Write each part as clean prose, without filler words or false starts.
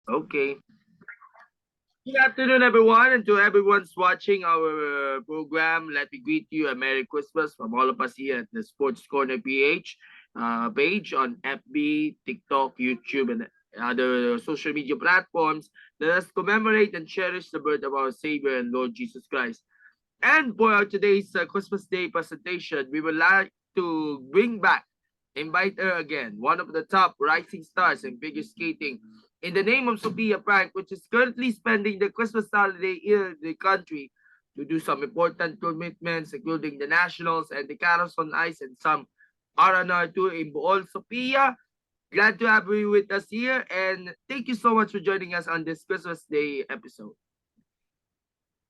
Okay. Good afternoon, everyone, and to everyone's watching our program. Let me greet you a Merry Christmas from all of us here at the Sports Corner PH page on FB, TikTok, YouTube, and other social media platforms. Let us commemorate and cherish the birth of our Savior and Lord Jesus Christ. And for our today's Christmas Day presentation, we would like to bring back, invite her again, one of the top rising stars in figure skating in the name of Sofia Frank, which is currently spending the Christmas holiday in the country to do some important commitments, including the Nationals and the Carols on Ice and some R&R tour in Bohol. Sofia, glad to have you with us here, and thank you so much for joining us on this Christmas Day episode.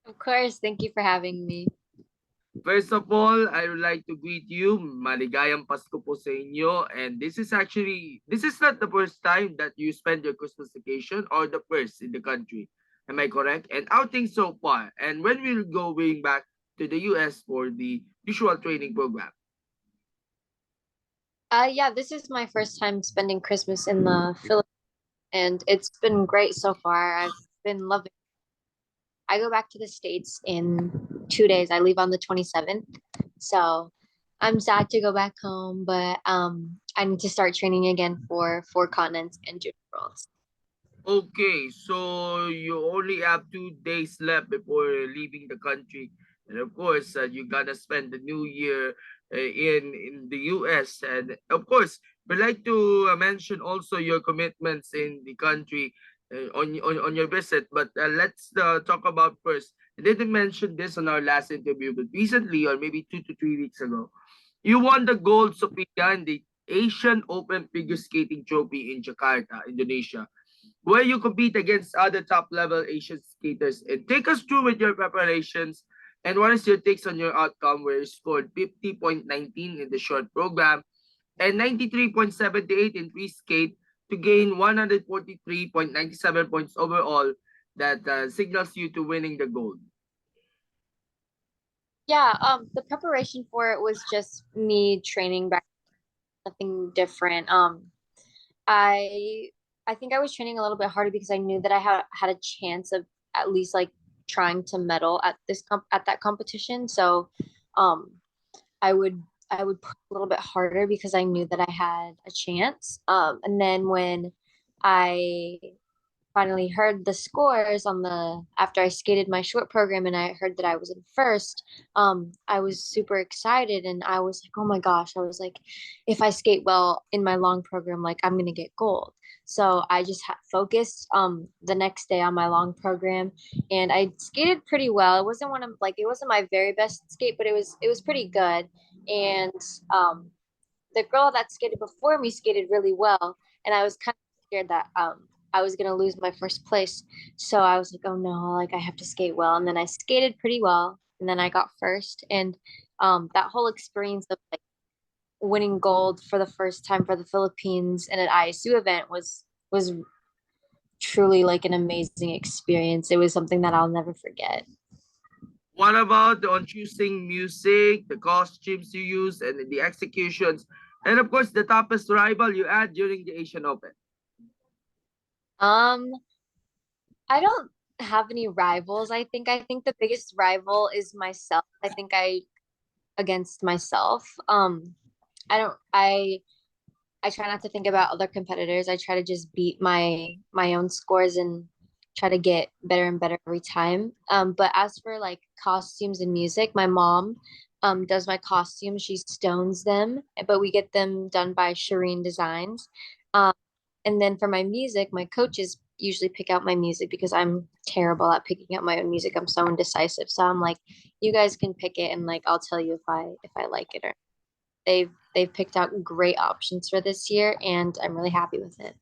Of course, thank you for having me. First of all, I would like to greet you. Maligayang Pasko po sa inyo. And this is not the first time that you spend your Christmas vacation or the first in the country. Am I correct? And outing so far. And when will going back to the US for the usual training program? Yeah, this is my first time spending Christmas in the Philippines, and it's been great so far. I've been loving. I go back to the States in 2 days. I leave on the 27th, so I'm sad to go back home, but I need to start training again for four continents and junior worlds. Okay, so you only have 2 days left before leaving the country, and of course, you're gonna spend the New Year in the U.S. And of course, we'd like to mention also your commitments in the country on your visit. But let's talk about first. I didn't mention this on our last interview, but recently, or maybe 2 to 3 weeks ago, you won the gold, Sophia, in the Asian Open Figure Skating Trophy in Jakarta, Indonesia, where you compete against other top level Asian skaters. And take us through with your preparations and what is your takes on your outcome, where you scored 50.19 in the short program and 93.78 in free skate to gain 143.97 points overall that signals you to winning the gold. Yeah, the preparation for it was just me training back, nothing different. I I think I was training a little bit harder because I knew that I had a chance of at least like trying to medal at at that competition. So um I would I would push a little bit harder because I knew that I had a chance. And then when I finally heard the scores on the after I skated my short program and I heard that I was in first, I was super excited and I was like, oh my gosh, I was like, if I skate well in my long program, like I'm gonna get gold. So I just focused the next day on my long program and I skated pretty well. It wasn't it wasn't my very best skate, but it was pretty good. And um the girl that skated before me skated really well, and I was kind of scared that I was gonna lose my first place. So I was like, oh no, like I have to skate well. And then I skated pretty well, and then I got first. And that whole experience of like winning gold for the first time for the Philippines in an ISU event was truly like an amazing experience. It was something that I'll never forget. What about on choosing music, the costumes you use, and the executions, and of course the toughest rival you had during the Asian Open? Um, I don't have any rivals. I think the biggest rival is myself. I think I against myself. I don't I try not to think about other competitors. I try to just beat my own scores and try to get better and better every time. But as for like costumes and music, my mom does my costumes. She stones them, but we get them done by Shireen Designs. Um, and then for my music, my coaches usually pick out my music because I'm terrible at picking out my own music. I'm so indecisive. So I'm like, you guys can pick it and like I'll tell you if I like it or they've picked out great options for this year and I'm really happy with it.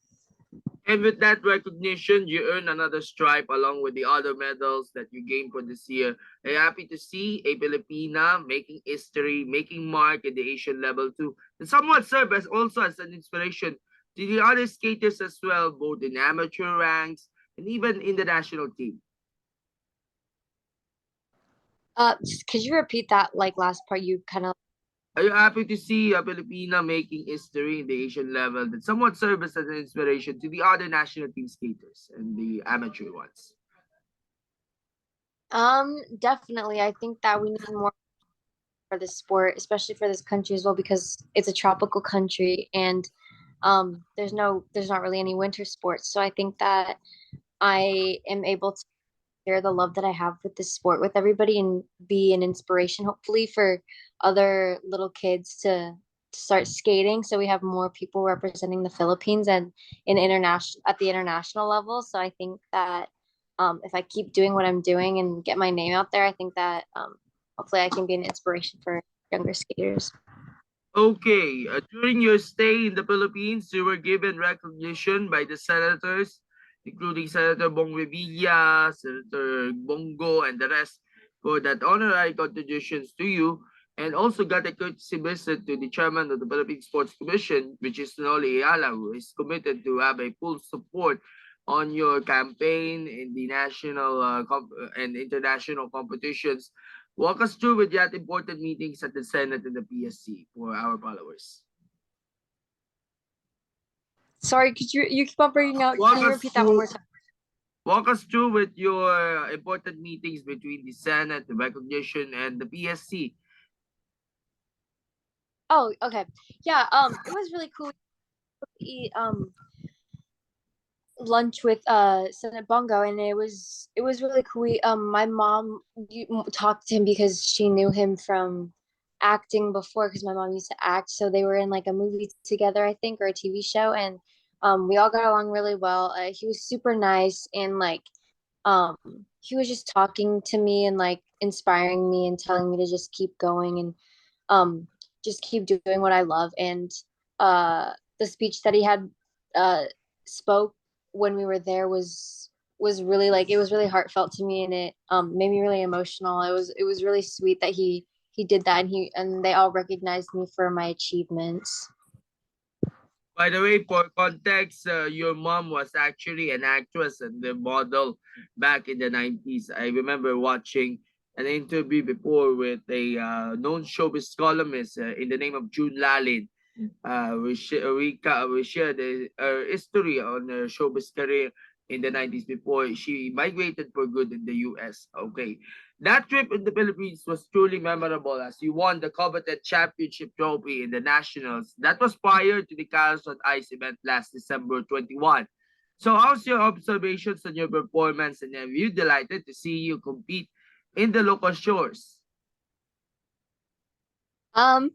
And with that recognition, you earn another stripe along with the other medals that you gained for this year. I'm happy to see a Filipina making history, making mark at the Asian level too, and somewhat serve as also as an inspiration to the other skaters as well, both in amateur ranks and even in the national team. Could you repeat that like last part? You kind of Are you happy to see a Filipina making history in the Asian level that somewhat serves as an inspiration to the other national team skaters and the amateur ones? Definitely. I think that we need more for this sport, especially for this country as well, because it's a tropical country and there's not really any winter sports. So I think that I am able to share the love that I have with this sport with everybody and be an inspiration, hopefully, for other little kids to start skating. So we have more people representing the Philippines and in international at the international level. So I think that if I keep doing what I'm doing and get my name out there, I think that hopefully I can be an inspiration for younger skaters. Okay, during your stay in the Philippines, you were given recognition by the senators, including Senator Bong Revilla, Senator Bongo, and the rest, for that honorary contributions to you, and also got a courtesy visit to the chairman of the Philippine Sports Commission, which is Noli Ayala, who is committed to have a full support on your campaign in the national and international competitions. Walk us through with that important meetings at the Senate and the PSC for our followers. Sorry, could you keep on breaking out? Walk Can you us repeat that one through more time? walk us through with your important meetings between the Senate, the recognition, and the PSC. Oh, okay. Yeah, it was really cool to eat lunch with Senate Bongo, and it was really cool. My mom talked to him because she knew him from acting before, because my mom used to act. So they were in like a movie together, I think, or a TV show, and we all got along really well. He was super nice, and like um he was just talking to me and like inspiring me and telling me to just keep going and um just keep doing what I love. And the speech that he had uh spoke when we were there was really like it was really heartfelt to me, and it made me really emotional. It was really sweet that he did that, and he and they all recognized me for my achievements. By the way, for context, your mom was actually an actress and a model back in the 90s. I remember watching an interview before with a known showbiz columnist in the name of June Lalin. We shared history on her showbiz career in the 90s before she migrated for good in the US. Okay. That trip in the Philippines was truly memorable as you won the coveted championship trophy in the Nationals. That was prior to the Chaos on Ice event last December 21. So how's your observations on your performance and are you delighted to see you compete in the local shores? um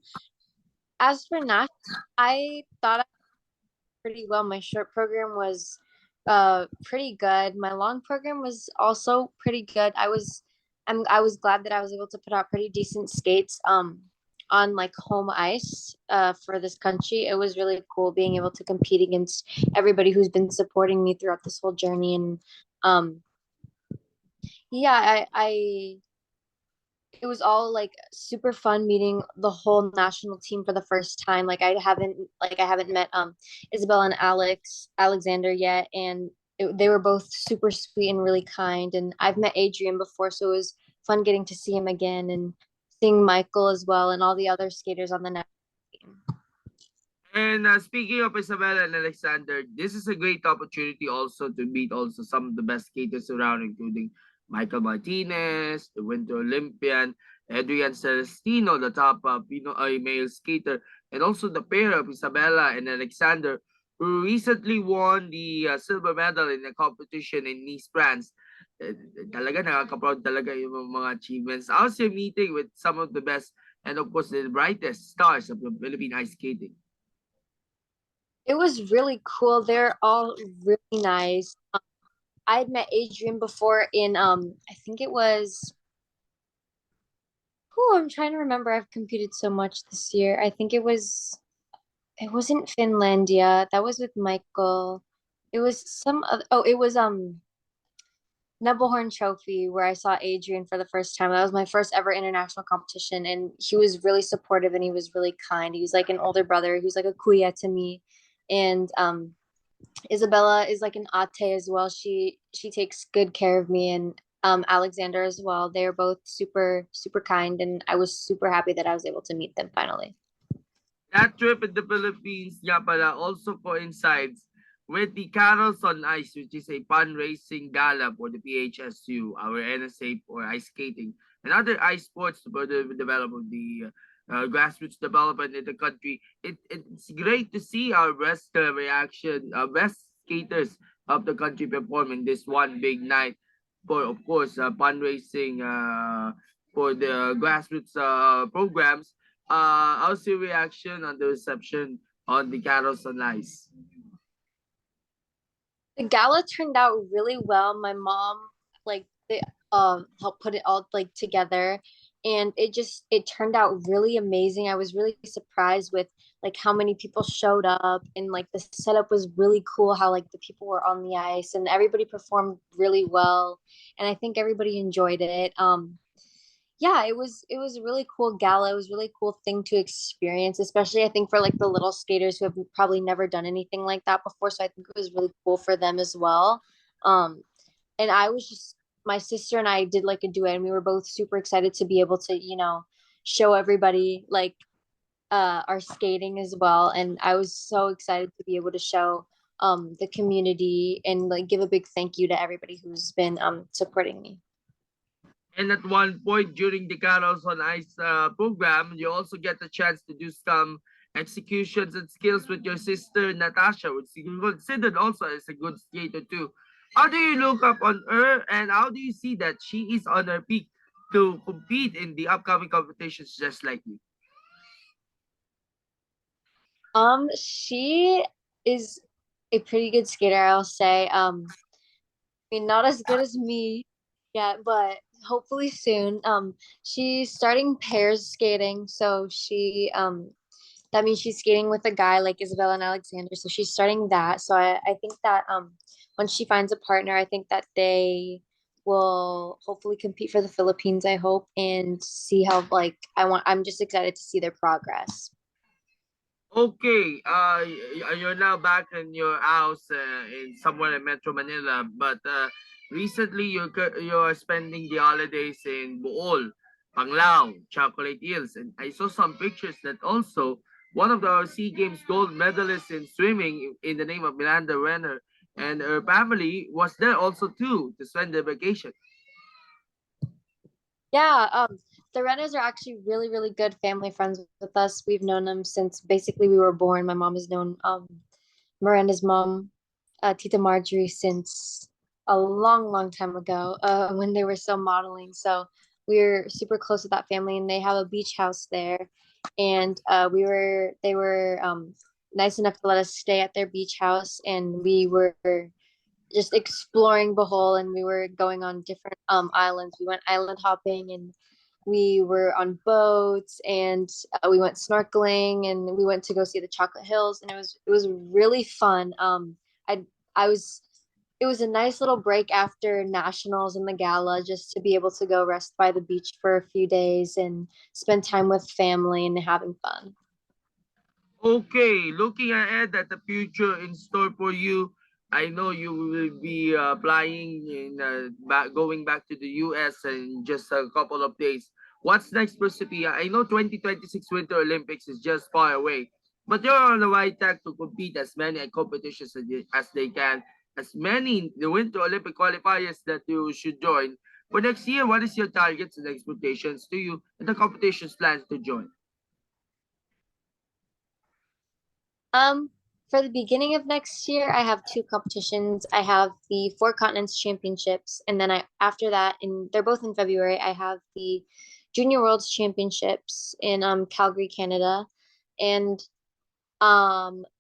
as for Nash, I thought I did pretty well. My short program was pretty good. My long program was also pretty good. I was glad that I was able to put out pretty decent skates on like home ice for this country. It was really cool being able to compete against everybody who's been supporting me throughout this whole journey. And um yeah, I it was all like super fun meeting the whole national team for the first time. I haven't met Isabel and Alexander yet, and they were both super sweet and really kind. And I've met Adrian before, so it was fun getting to see him again and seeing Michael as well and all the other skaters on the national team. And speaking of Isabella and Alexander, this is a great opportunity also to meet also some of the best skaters around, including Michael Martinez, the Winter Olympian, Adrian Celestino, the top Pinoy male skater, and also the pair of Isabella and Alexander, who recently won the silver medal in a competition in Nice, France. Talaga nakaka-proud talaga yung mga achievements. I was meeting with some of the best and of course the brightest stars of the Philippine ice skating. It was really cool. They're all really nice. I'd met Adrian before in I think it was oh, I'm trying to remember. I've competed so much this year. I think it wasn't Finlandia. That was with Michael. It was some other, oh, it was Nebelhorn Trophy where I saw Adrian for the first time. That was my first ever international competition, and he was really supportive and he was really kind. He was like an older brother. He was like a kuya to me. And Isabella is like an ate as well. She takes good care of me, and Alexander as well. They were both super, super kind, and I was super happy that I was able to meet them finally. That trip in the Philippines nga pala also coincides with the Carols on Ice, which is a fundraising gala for the PHSU, our NSA for ice skating, and other ice sports for the development of the grassroots development in the country. It's great to see our best reaction, best skaters of the country performing this one big night for, of course, fundraising for the grassroots programs. How's your reaction on the reception on the Carols on Ice? The gala turned out really well. My mom like they helped put it all like together, and it turned out really amazing. I was really surprised with like how many people showed up, and like the setup was really cool, how like the people were on the ice and everybody performed really well, and I think everybody enjoyed it. Yeah, it was a really cool gala. It was a really cool thing to experience, especially I think for like the little skaters who have probably never done anything like that before. So I think it was really cool for them as well. Um, and I was just my sister and I did like a duet, and we were both super excited to be able to, show everybody like our skating as well. And I was so excited to be able to show the community and like give a big thank you to everybody who's been supporting me. And at one point during the Carols on Ice program, you also get the chance to do some executions and skills with your sister Natasha, which is considered also as a good skater too. How do you look up on her, and how do you see that she is on her peak to compete in the upcoming competitions just like you? She is a pretty good skater, I'll say. I mean, not as good as me yet, but hopefully soon. She's starting pairs skating, so that means she's skating with a guy like Isabella and Alexander. So she's starting that. So I think that once she finds a partner, I think that they will hopefully compete for the Philippines, I hope, and see how like I'm just excited to see their progress. Okay, you're now back in your house in somewhere in Metro Manila, but recently you're spending the holidays in Bohol, Panglao, Chocolate Hills, and I saw some pictures that also one of the Sea Games gold medalists in swimming in the name of Miranda Renner and her family was there also too to spend their vacation. Yeah, the Renners are actually really, really good family friends with us. We've known them since basically we were born. My mom has known Miranda's mom, Tita Marjorie, since a long, long time ago, when they were still modeling. So we're super close with that family, and they have a beach house there. And they were nice enough to let us stay at their beach house, and we were just exploring Bohol, and we were going on different islands. We went island hopping, and we were on boats, and we went snorkeling, and we went to go see the Chocolate Hills, and it was really fun. I I was It was a nice little break after nationals and the gala, just to be able to go rest by the beach for a few days and spend time with family and having fun. Okay, looking ahead at the future in store for you, I know you will be flying in going back to the US in just a couple of days. What's next for Sophia? I know 2026 Winter Olympics is just far away, but you're on the right track to compete as many competitions as they can, as many the Winter Olympic qualifiers that you should join. For next year, what is your targets and expectations to you and the competitions plans to join? Um, for the beginning of next year, I have two competitions. I have the Four Continents Championships, and then after that, and they're both in February, I have the Junior Worlds Championships in Calgary, Canada. And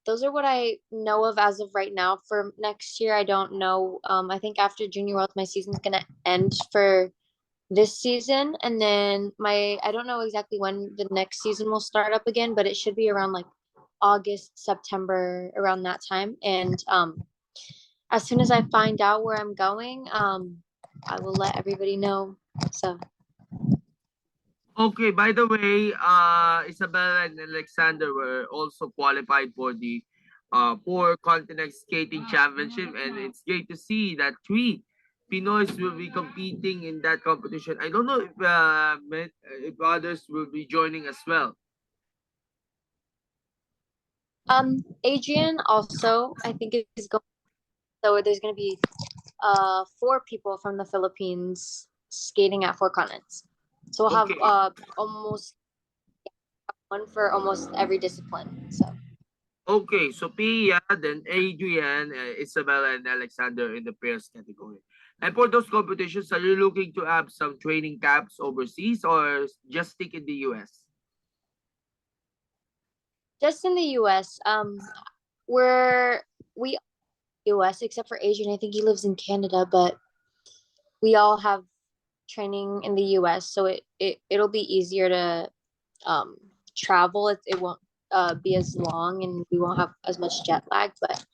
those are what I know of as of right now. For next year, I don't know. I think after Junior Worlds, my season's gonna end for this season, and then my I don't know exactly when the next season will start up again, but it should be around like August, September, around that time. And as soon as I find out where I'm going, I will let everybody know. So Okay, by the way, Isabella and Alexander were also qualified for the Four Continent Skating Championship, and it's great to see that three Pinoys will be competing in that competition. I don't know if others will be joining as well. Adrian also, I think, is going. So there's going to be four people from the Philippines skating at four continents. So we'll have Okay. almost one for almost every discipline. So Okay, Sophia, then Adrian, Isabella, and Alexander in the pairs category. And for those competitions, are you looking to have some training camps overseas or just stick in the US? just in the U.S., we're we U.S. except for Adrian. I think he lives in Canada, but we all have training in the US, so it'll be easier to um travel. It won't be as long, and we won't have as much jet lag. But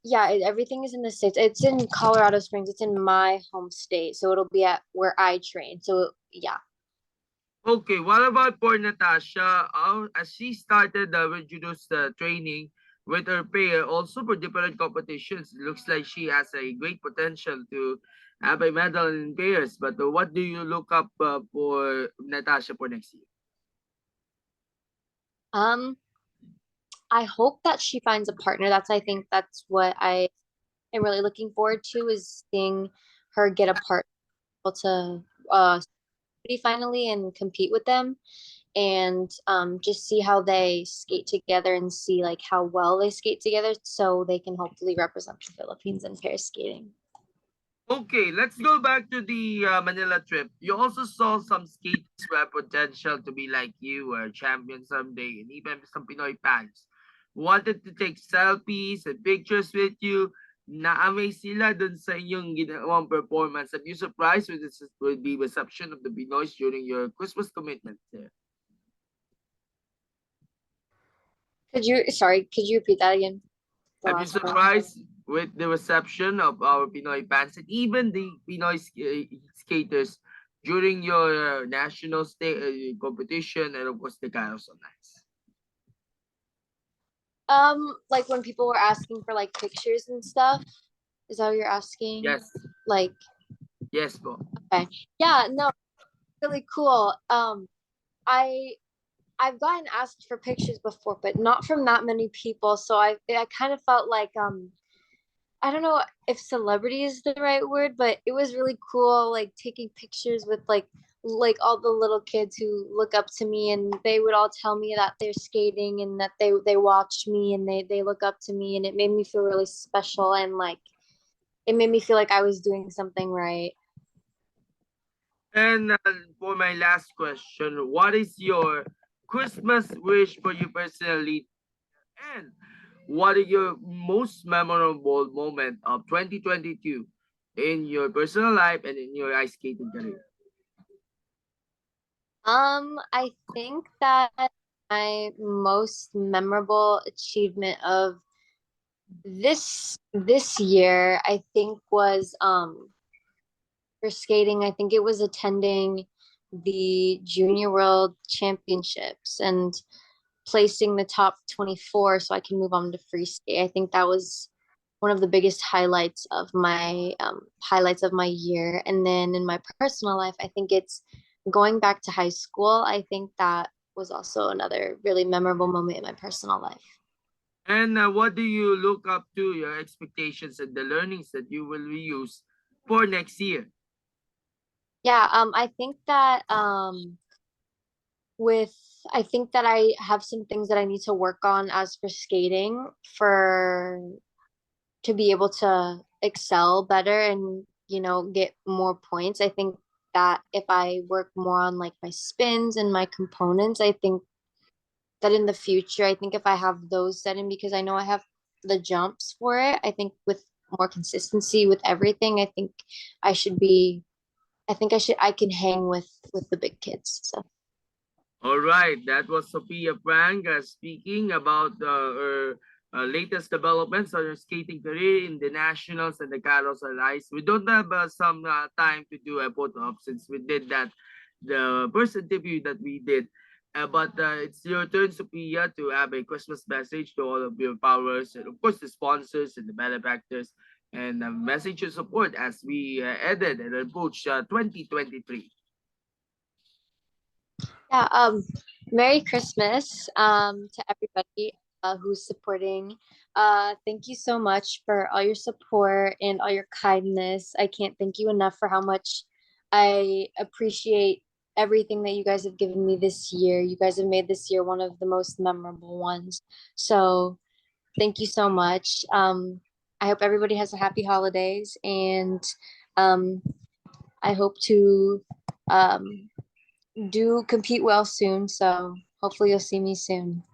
yeah, everything is in the States. It's in Colorado Springs. It's in my home state, so it'll be at where I train. So yeah. Okay, what about for Natasha? As she started reduce the training with her pair, also for different competitions, it looks like she has a great potential to have a medal in pairs. But what do you look up for Natasha for next year? um I hope that she finds a partner. I think that's what I am really looking forward to, is seeing her get a partner to finally and compete with them, and just see how they skate together and see like how well they skate together, so they can hopefully represent the Philippines in pair skating. Okay, let's go back to the Manila trip. You also saw some skaters who have potential to be like you or champion someday, and even some Pinoy fans wanted to take selfies and pictures with you. Na-amaze sila dun sa inyong ginawang performance. Have you surprised with the reception of the Pinoys during your Christmas commitment there? Could you repeat that again, the Have you last part? surprised with the reception of our Pinoy fans and even the Pinoy skaters during your national competition and of course the Carousel Nights? Like when people were asking for like pictures and stuff, is that what you're asking? Yes, Like, yes po. okay. Yeah, no, really cool. I I've gotten asked for pictures before, but not from that many people. So I kind of felt like I don't know if celebrity is the right word, but it was really cool, like taking pictures with like all the little kids who look up to me, and they would all tell me that they're skating and that they watched me, and they look up to me, and it made me feel really special, and like it made me feel like I was doing something right. And for my last question, what is your Christmas wish for you personally? And what is your most memorable moment of 2022 in your personal life and in your ice skating career? I think that my most memorable achievement of this year, I think, was for skating. I think it was attending the Junior World Championships and placing the top 24 so I can move on to free skate. I think that was one of the biggest highlights of my year. And then in my personal life, I think it's going back to high school. I think that was also another really memorable moment in my personal life. And what do you look up to your expectations and the learnings that you will reuse for next year? Yeah, I think that with I think that I have some things that I need to work on as for skating, for to be able to excel better and get more points. I think that if I work more on like my spins and my components, I think that in the future, I think if I have those set in, because I know I have the jumps for it, I think with more consistency with everything, I should be I can hang with the big kids. So All right, that was Sofia Frank speaking about her latest developments on her skating career in the nationals and the carousel ice. We don't have some time to do a photo op since we did that the first interview that we did. But it's your turn, Sophia, to have a Christmas message to all of your followers and of course the sponsors and the benefactors. and a message of support as we ended and approach 2023. Yeah, Merry Christmas to everybody who's supporting. Thank you so much for all your support and all your kindness. I can't thank you enough for how much I appreciate everything that you guys have given me this year. You guys have made this year one of the most memorable ones. So thank you so much. I hope everybody has a happy holidays, and um, I hope to um, do compete well soon. So hopefully you'll see me soon.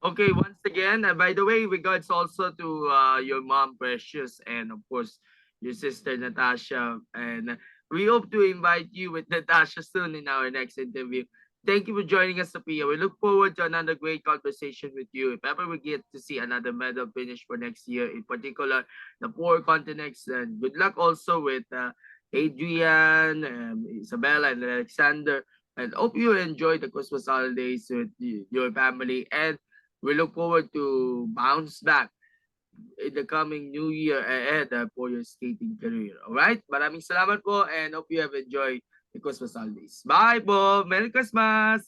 Okay, once again, by the way, regards also to your mom, Precious, and of course, your sister, Natasha. And we hope to invite you with Natasha soon in our next interview. Thank you for joining us, Sophia. We look forward to another great conversation with you. If ever we get to see another medal finish for next year, in particular, the four continents, and good luck also with Adrian, Isabella, and Alexander. And hope you enjoy the Christmas holidays with your family. And we look forward to bounce back in the coming new year ahead for your skating career. Alright? Maraming salamat po and hope you have enjoyed the Christmas holidays. Bye po! Merry Christmas!